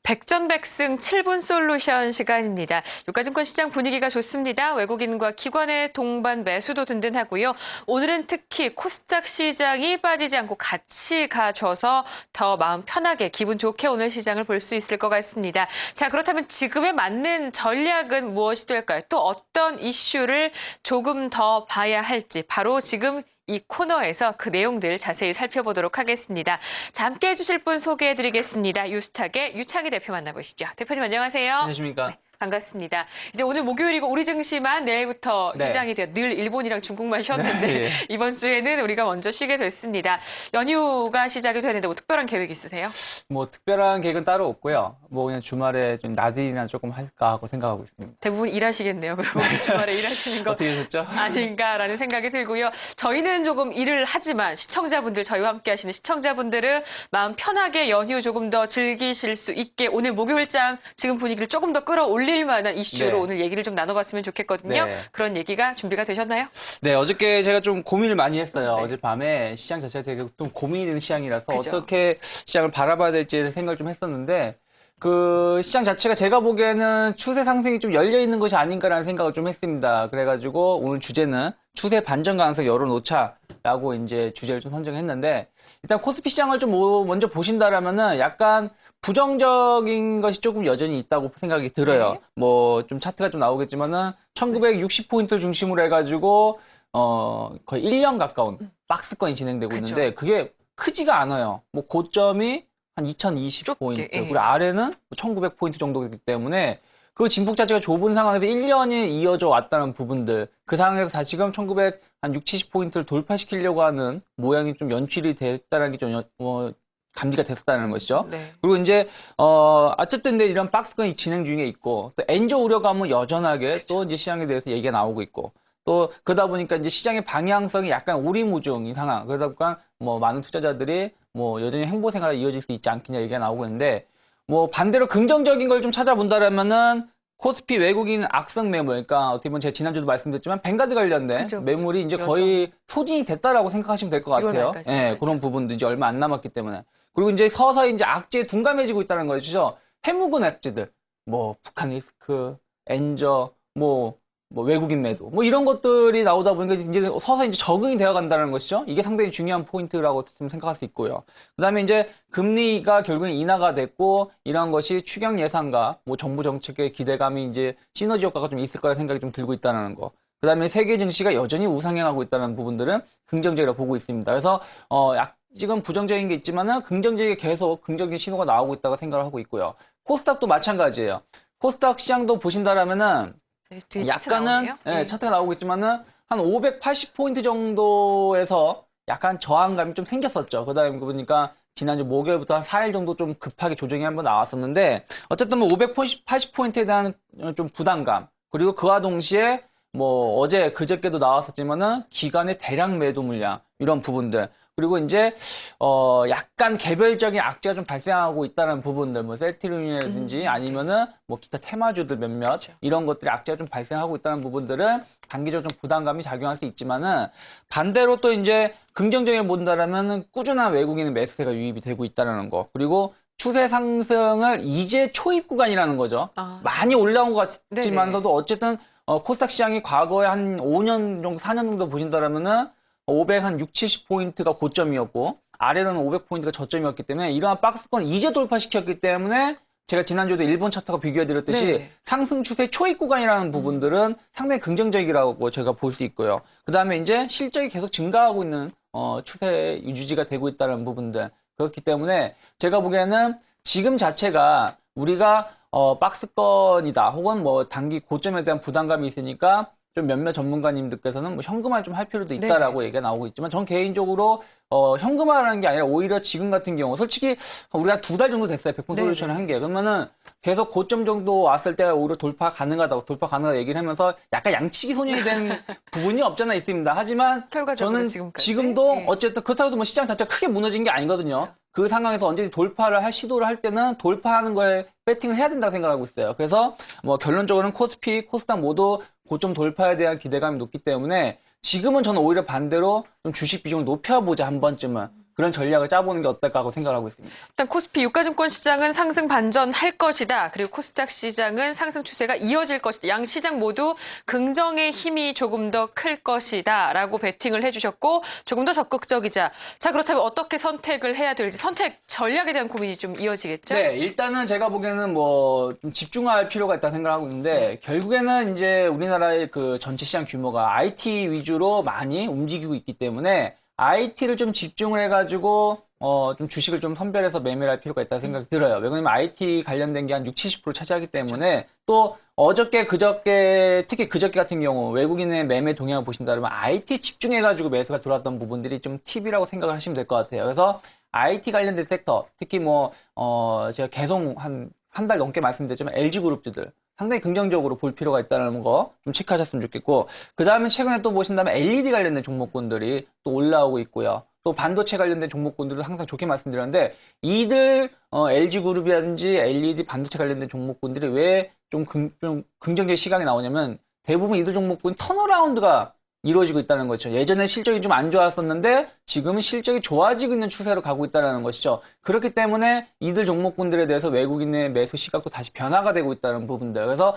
백전백승 7분 솔루션 시간입니다. 유가증권 시장 분위기가 좋습니다. 외국인과 기관의 동반 매수도 든든하고요. 오늘은 특히 코스닥 시장이 빠지지 않고 같이 가줘서 더 마음 편하게 기분 좋게 오늘 시장을 볼 수 있을 것 같습니다. 자, 그렇다면 지금에 맞는 전략은 무엇이 될까요? 또 어떤 이슈를 조금 더 봐야 할지 바로 지금 이 코너에서 그 내용들 자세히 살펴보도록 하겠습니다. 자, 함께 해주실 분 소개해드리겠습니다. 유스탁의 유창희 대표 만나보시죠. 대표님 안녕하세요. 안녕하십니까. 네, 반갑습니다. 이제 오늘 목요일이고 우리 증시만 내일부터 네. 휴장이 돼요. 늘 일본이랑 중국만 쉬었는데 네. 이번 주에는 우리가 먼저 쉬게 됐습니다. 연휴가 시작이 되는데 뭐 특별한 계획 있으세요? 뭐 특별한 계획은 따로 없고요. 뭐 그냥 주말에 좀 나들이나 조금 할까 하고 생각하고 있습니다. 대부분 일하시겠네요. 그러면 주말에 일하시는 거 어떻게 되셨죠? 아닌가라는 생각이 들고요. 저희는 조금 일을 하지만 시청자분들, 저희와 함께 하시는 시청자분들은 마음 편하게 연휴 조금 더 즐기실 수 있게 오늘 목요일장 지금 분위기를 조금 더 끌어올릴 만한 이슈로 네. 오늘 얘기를 좀 나눠봤으면 좋겠거든요. 네. 그런 얘기가 준비가 되셨나요? 네, 어저께 제가 좀 고민을 많이 했어요. 네. 어젯밤에 시장 자체가 되게 좀 고민이 되는 시장이라서 그죠. 어떻게 시장을 바라봐야 될지 생각을 좀 했었는데 그 시장 자체가 제가 보기에는 추세 상승이 좀 열려 있는 것이 아닌가라는 생각을 좀 했습니다. 그래가지고 오늘 주제는 추세 반전 가능성 열어놓자라고 이제 주제를 좀 선정했는데 일단 코스피 시장을 좀 먼저 보신다라면은 약간 부정적인 것이 조금 여전히 있다고 생각이 들어요. 네. 뭐 좀 차트가 좀 나오겠지만은 1960포인트 중심으로 해가지고 거의 1년 가까운 박스권이 진행되고 그죠. 있는데 그게 크지가 않아요. 뭐 고점이 한 2020포인트, 좁게, 예. 그리고 아래는 1900포인트 정도이기 때문에 그 진폭 자체가 좁은 상황에서 1년이 이어져 왔다는 부분들, 그 상황에서 다시금 1900, 한 60, 70포인트를 돌파시키려고 하는 모양이 좀 연출이 됐다는 게 좀 감지가 됐었다는 것이죠. 네. 그리고 이제 어쨌든 근데 이런 박스권이 진행 중에 있고 또 엔저 우려감은 여전하게 그렇죠. 또 이제 시장에 대해서 얘기가 나오고 있고 또 그러다 보니까 이제 시장의 방향성이 약간 오리무중인 상황. 그러다 보니까 뭐 많은 투자자들이 뭐 여전히 행보 생활이 이어질 수 있지 않겠냐 얘기가 나오고 있는데 뭐 반대로 긍정적인 걸 좀 찾아본다라면은 코스피 외국인 악성 매물, 그러니까 어떻게 보면 제가 지난주도 말씀드렸지만 뱅가드 관련된 그죠. 매물이 이제 여전. 거의 소진이 됐다라고 생각하시면 될 것 같아요. 6월 말까지. 예, 그런 부분도 이제 얼마 안 남았기 때문에. 그리고 이제 서서히 이제 악재에 둔감해지고 있다는 것이죠. 해묵은 악재들, 뭐 북한 리스크, 엔저, 뭐 외국인 매도, 뭐 이런 것들이 나오다 보니까 이제 서서히 이제 적응이 되어 간다는 것이죠. 이게 상당히 중요한 포인트라고 좀 생각할 수 있고요. 그다음에 이제 금리가 결국엔 인하가 됐고 이런 것이 추경 예산과 뭐 정부 정책의 기대감이 이제 시너지 효과가 좀 있을 거라 생각이 좀 들고 있다는 거. 그다음에 세계 증시가 여전히 우상향하고 있다는 부분들은 긍정적이라고 보고 있습니다. 그래서 지금 부정적인 게 있지만은 긍정적인 게 계속 긍정적인 신호가 나오고 있다고 생각을 하고 있고요. 코스닥도 마찬가지예요. 코스닥 시장도 보신다라면은 네, 뒤에 차트 약간은 나오네요. 예, 차트가 나오고 있지만은 한 580포인트 정도에서 약간 저항감이 좀 생겼었죠. 그다음에 보니까 지난주 목요일부터 한 4일 정도 좀 급하게 조정이 한번 나왔었는데 어쨌든 뭐 580포인트에 대한 좀 부담감 그리고 그와 동시에 뭐 어제 그저께도 나왔었지만은 기관의 대량 매도 물량 이런 부분들 그리고 이제 약간 개별적인 악재가 좀 발생하고 있다는 부분들 뭐 셀트리온이라든지 아니면은 뭐 기타 테마주들 몇몇 그렇죠. 이런 것들이 악재가 좀 발생하고 있다는 부분들은 단기적으로 좀 부담감이 작용할 수 있지만은 반대로 또 이제 긍정적인 본다라면은 꾸준한 외국인의 매수세가 유입이 되고 있다는 거 그리고 추세 상승을 이제 초입 구간이라는 거죠. 아. 많이 올라온 것 네네. 같지만서도 어쨌든 코스닥 시장이 과거에 한 5년 정도, 4년 정도 보신다라면은 500 한 6, 70포인트가 고점이었고 아래로는 500포인트가 저점이었기 때문에 이러한 박스권을 이제 돌파시켰기 때문에 제가 지난주에도 일본 차트가 비교해드렸듯이 네. 상승 추세 초입 구간이라는 부분들은 상당히 긍정적이라고 제가 볼 수 있고요. 그 다음에 이제 실적이 계속 증가하고 있는 추세 유지가 되고 있다는 부분들 그렇기 때문에 제가 보기에는 지금 자체가 우리가 박스권이다 혹은 뭐 단기 고점에 대한 부담감이 있으니까 좀 몇몇 전문가님들께서는 뭐 현금화를 좀 할 필요도 있다라고 얘기가 나오고 있지만 전 개인적으로 현금화라는 게 아니라 오히려 지금 같은 경우 솔직히 우리가 2달 정도 됐어요. 백분 솔루션을 한 게. 그러면은 계속 고점 정도 왔을 때 오히려 돌파 가능하다고 얘기를 하면서 약간 양치기 소년이 된 부분이 없잖아 있습니다. 하지만 결과적으로 저는 지금까지. 지금도 네. 어쨌든 그렇다고 해도 뭐 시장 자체가 크게 무너진 게 아니거든요. 그 상황에서 언제든지 시도를 할 때는 돌파하는 거에 배팅을 해야 된다고 생각하고 있어요. 그래서 뭐 결론적으로는 코스피, 코스닥 모두 고점 돌파에 대한 기대감이 높기 때문에 지금은 저는 오히려 반대로 좀 주식 비중을 높여보자 한 번쯤은 그런 전략을 짜보는 게 어떨까 하고 생각을 하고 있습니다. 일단 코스피 유가증권 시장은 상승 반전할 것이다. 그리고 코스닥 시장은 상승 추세가 이어질 것이다. 양 시장 모두 긍정의 힘이 조금 더 클 것이다. 라고 베팅을 해주셨고 조금 더 적극적이자. 자, 그렇다면 어떻게 선택을 해야 될지 선택 전략에 대한 고민이 좀 이어지겠죠? 네, 일단은 제가 보기에는 뭐 좀 집중할 필요가 있다고 생각하고 있는데 결국에는 이제 우리나라의 그 전체 시장 규모가 IT 위주로 많이 움직이고 있기 때문에 IT를 좀 집중을 해가지고 좀 주식을 좀 선별해서 매매를 할 필요가 있다는 생각이 들어요. 왜냐면 IT 관련된 게 한 60, 70% 차지하기 때문에 또 어저께 그저께 특히 그저께 같은 경우 외국인의 매매 동향을 보신다면 IT 집중해가지고 매수가 들어왔던 부분들이 좀 팁이라고 생각을 하시면 될 것 같아요. 그래서 IT 관련된 섹터 특히 뭐 제가 계속 한 달 넘게 말씀드렸지만 LG그룹주들 상당히 긍정적으로 볼 필요가 있다는 거 좀 체크하셨으면 좋겠고 그 다음에 최근에 또 보신다면 LED 관련된 종목군들이 또 올라오고 있고요. 또 반도체 관련된 종목군들도 항상 좋게 말씀드렸는데 이들 LG그룹이라든지 LED 반도체 관련된 종목군들이 왜 좀 긍정적인 시각이 나오냐면 대부분 이들 종목군 턴어라운드가 이루어지고 있다는 거죠. 예전에 실적이 좀 안 좋았었는데 지금은 실적이 좋아지고 있는 추세로 가고 있다는 것이죠. 그렇기 때문에 이들 종목군들에 대해서 외국인의 매수 시각도 다시 변화가 되고 있다는 부분들. 그래서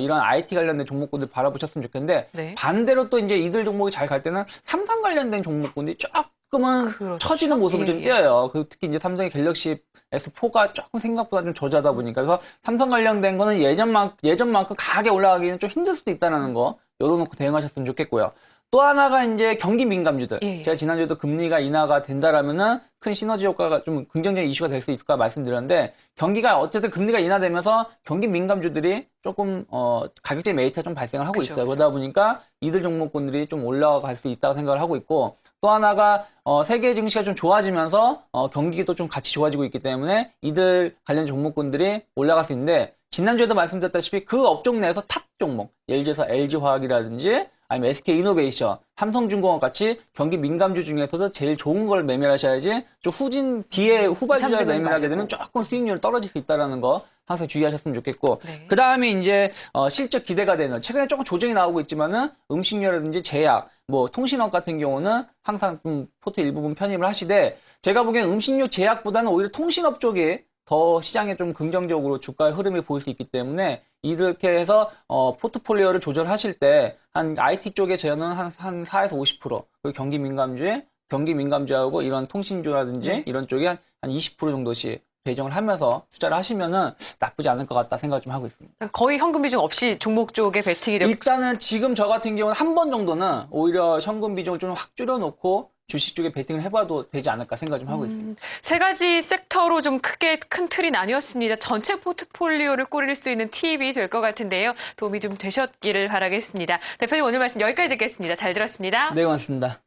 이런 IT 관련된 종목군들 바라보셨으면 좋겠는데 네. 반대로 또 이제 이들 종목이 잘 갈 때는 삼성 관련된 종목군들이 조금은 그렇죠. 처지는 모습을 좀 예. 띄어요. 특히 이제 삼성의 갤럭시 S4가 조금 생각보다 좀 저조하다 보니까 그래서 삼성 관련된 거는 예전만큼 강하게 올라가기는 좀 힘들 수도 있다는 거 열어놓고 대응하셨으면 좋겠고요. 또 하나가 이제 경기 민감주들. 예. 제가 지난주에도 금리가 인하가 된다라면은 큰 시너지 효과가 좀 긍정적인 이슈가 될 수 있을까 말씀드렸는데 경기가 어쨌든 금리가 인하되면서 경기 민감주들이 조금 가격제 메리트가 좀 발생을 하고 그죠, 있어요. 그죠. 그러다 보니까 이들 종목군들이 좀 올라갈 수 있다고 생각을 하고 있고 또 하나가 세계 증시가 좀 좋아지면서 경기도 좀 같이 좋아지고 있기 때문에 이들 관련 종목군들이 올라갈 수 있는데 지난주에도 말씀드렸다시피 그 업종 내에서 탑 종목 예를 들어서 LG화학이라든지 아니면 SK이노베이션, 삼성중공업 같이 경기 민감주 중에서도 제일 좋은 걸 매매를 하셔야지 좀 뒤에 후발주자를 매매를 하게 되면 조금 수익률이 떨어질 수 있다는 거 항상 주의하셨으면 좋겠고 네. 그 다음에 이제 실적 기대가 되는 최근에 조금 조정이 나오고 있지만은 음식료라든지 제약, 뭐 통신업 같은 경우는 항상 좀 포트 일부분 편입을 하시되 제가 보기엔 음식료 제약보다는 오히려 통신업 쪽에 더 시장에 좀 긍정적으로 주가의 흐름이 보일 수 있기 때문에 이렇게 해서 포트폴리오를 조절하실 때 한 IT 쪽에 저는 한 4에서 50% 그리고 경기 민감주하고 이런 통신주라든지 네. 이런 쪽에 한 20% 정도씩 배정을 하면서 투자를 하시면은 나쁘지 않을 것 같다 생각 좀 하고 있습니다. 거의 현금 비중 없이 종목 쪽에 베팅이 되고 일단은 지금 저 같은 경우는 한 번 정도는 오히려 현금 비중을 좀 확 줄여놓고 주식 쪽에 베팅을 해봐도 되지 않을까 생각 좀 하고 있습니다. 세 가지 섹터로 좀 크게 큰 틀이 나뉘었습니다. 전체 포트폴리오를 꾸릴 수 있는 팁이 될 것 같은데요. 도움이 좀 되셨기를 바라겠습니다. 대표님 오늘 말씀 여기까지 듣겠습니다. 잘 들었습니다. 네, 고맙습니다.